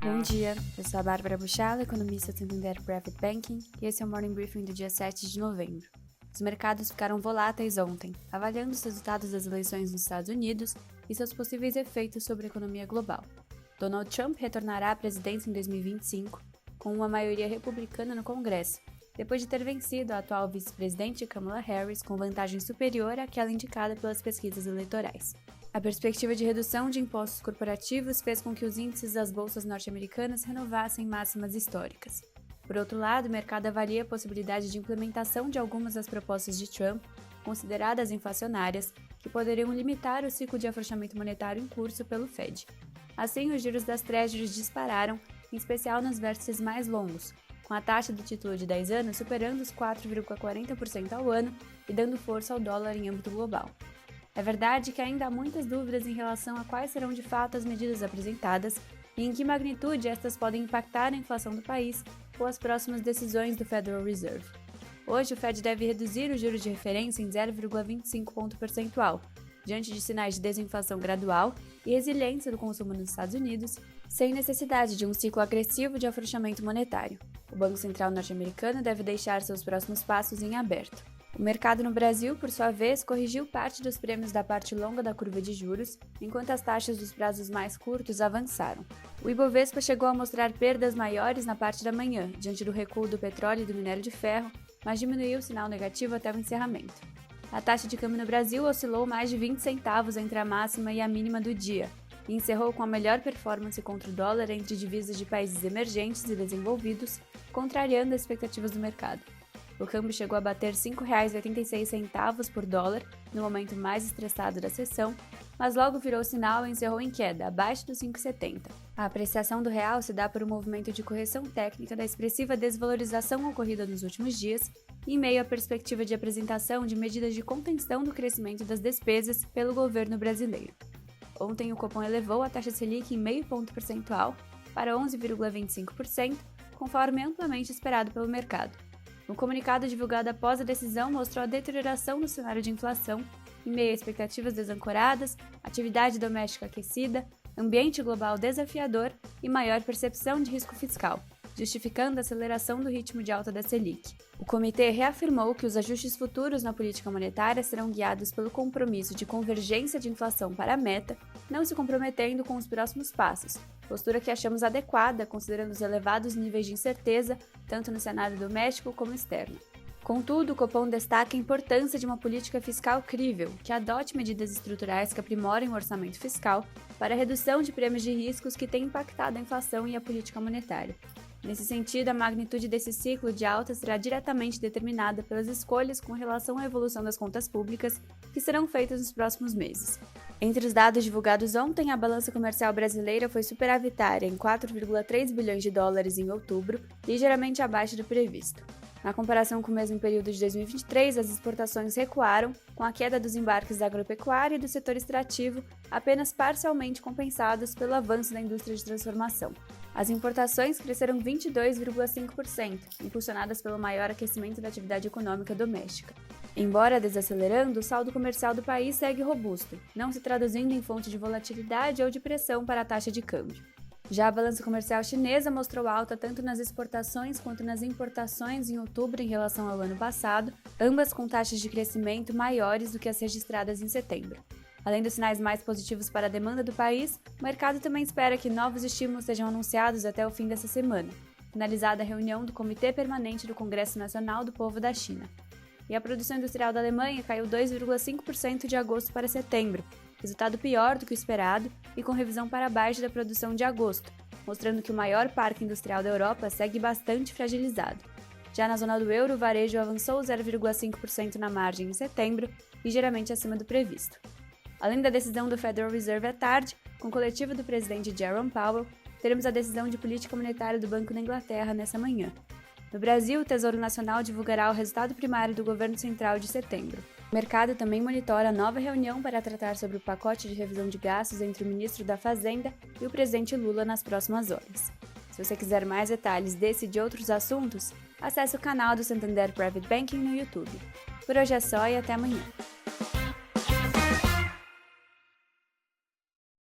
Bom dia, eu sou a Bárbara Buchala, economista do Santander Private Banking, e esse é o Morning Briefing do dia 7 de novembro. Os mercados ficaram voláteis ontem, avaliando os resultados das eleições nos Estados Unidos e seus possíveis efeitos sobre a economia global. Donald Trump retornará à presidência em 2025, com uma maioria republicana no Congresso, depois de ter vencido a atual vice-presidente Kamala Harris com vantagem superior àquela indicada pelas pesquisas eleitorais. A perspectiva de redução de impostos corporativos fez com que os índices das bolsas norte-americanas renovassem máximas históricas. Por outro lado, o mercado avalia a possibilidade de implementação de algumas das propostas de Trump, consideradas inflacionárias, que poderiam limitar o ciclo de afrouxamento monetário em curso pelo Fed. Assim, os juros das Treasuries dispararam, em especial nos vértices mais longos, com a taxa do título de 10 anos superando os 4,40% ao ano e dando força ao dólar em âmbito global. É verdade que ainda há muitas dúvidas em relação a quais serão de fato as medidas apresentadas e em que magnitude estas podem impactar a inflação do país ou as próximas decisões do Federal Reserve. Hoje, o Fed deve reduzir o juro de referência em 0,25 ponto percentual, diante de sinais de desinflação gradual e resiliência do consumo nos Estados Unidos, sem necessidade de um ciclo agressivo de afrouxamento monetário. O Banco Central norte-americano deve deixar seus próximos passos em aberto. O mercado no Brasil, por sua vez, corrigiu parte dos prêmios da parte longa da curva de juros, enquanto as taxas dos prazos mais curtos avançaram. O Ibovespa chegou a mostrar perdas maiores na parte da manhã, diante do recuo do petróleo e do minério de ferro, mas diminuiu o sinal negativo até o encerramento. A taxa de câmbio no Brasil oscilou mais de 20 centavos entre a máxima e a mínima do dia, e encerrou com a melhor performance contra o dólar entre divisas de países emergentes e desenvolvidos, contrariando as expectativas do mercado. O câmbio chegou a bater R$ 5,86 por dólar no momento mais estressado da sessão, mas logo virou sinal e encerrou em queda, abaixo dos 5,70. A apreciação do real se dá por um movimento de correção técnica da expressiva desvalorização ocorrida nos últimos dias, em meio à perspectiva de apresentação de medidas de contenção do crescimento das despesas pelo governo brasileiro. Ontem, o Copom elevou a taxa Selic em meio ponto percentual para 11,25%, conforme amplamente esperado pelo mercado. Um comunicado divulgado após a decisão mostrou a deterioração no cenário de inflação, em meio a expectativas desancoradas, atividade doméstica aquecida, ambiente global desafiador e maior percepção de risco fiscal, justificando a aceleração do ritmo de alta da Selic. O comitê reafirmou que os ajustes futuros na política monetária serão guiados pelo compromisso de convergência de inflação para a meta, não se comprometendo com os próximos passos, postura que achamos adequada considerando os elevados níveis de incerteza, tanto no cenário doméstico como externo. Contudo, o Copom destaca a importância de uma política fiscal crível, que adote medidas estruturais que aprimorem o orçamento fiscal para a redução de prêmios de riscos que têm impactado a inflação e a política monetária. Nesse sentido, a magnitude desse ciclo de alta será diretamente determinada pelas escolhas com relação à evolução das contas públicas que serão feitas nos próximos meses. Entre os dados divulgados ontem, a balança comercial brasileira foi superavitária em 4,3 bilhões de dólares em outubro, ligeiramente abaixo do previsto. Na comparação com o mesmo período de 2023, as exportações recuaram, com a queda dos embarques da agropecuária e do setor extrativo apenas parcialmente compensados pelo avanço da indústria de transformação. As importações cresceram 22,5%, impulsionadas pelo maior aquecimento da atividade econômica doméstica. Embora desacelerando, o saldo comercial do país segue robusto, não se traduzindo em fonte de volatilidade ou de pressão para a taxa de câmbio. Já a balança comercial chinesa mostrou alta tanto nas exportações quanto nas importações em outubro em relação ao ano passado, ambas com taxas de crescimento maiores do que as registradas em setembro. Além dos sinais mais positivos para a demanda do país, o mercado também espera que novos estímulos sejam anunciados até o fim dessa semana, finalizada a reunião do Comitê Permanente do Congresso Nacional do Povo da China. E a produção industrial da Alemanha caiu 2,5% de agosto para setembro, resultado pior do que o esperado e com revisão para baixo da produção de agosto, mostrando que o maior parque industrial da Europa segue bastante fragilizado. Já na zona do euro, o varejo avançou 0,5% na margem em setembro, ligeiramente acima do previsto. Além da decisão do Federal Reserve à tarde, com o coletivo do presidente Jerome Powell, teremos a decisão de política monetária do Banco da Inglaterra nessa manhã. No Brasil, o Tesouro Nacional divulgará o resultado primário do governo central de setembro. O mercado também monitora a nova reunião para tratar sobre o pacote de revisão de gastos entre o ministro da Fazenda e o presidente Lula nas próximas horas. Se você quiser mais detalhes desse e de outros assuntos, acesse o canal do Santander Private Banking no YouTube. Por hoje é só e até amanhã.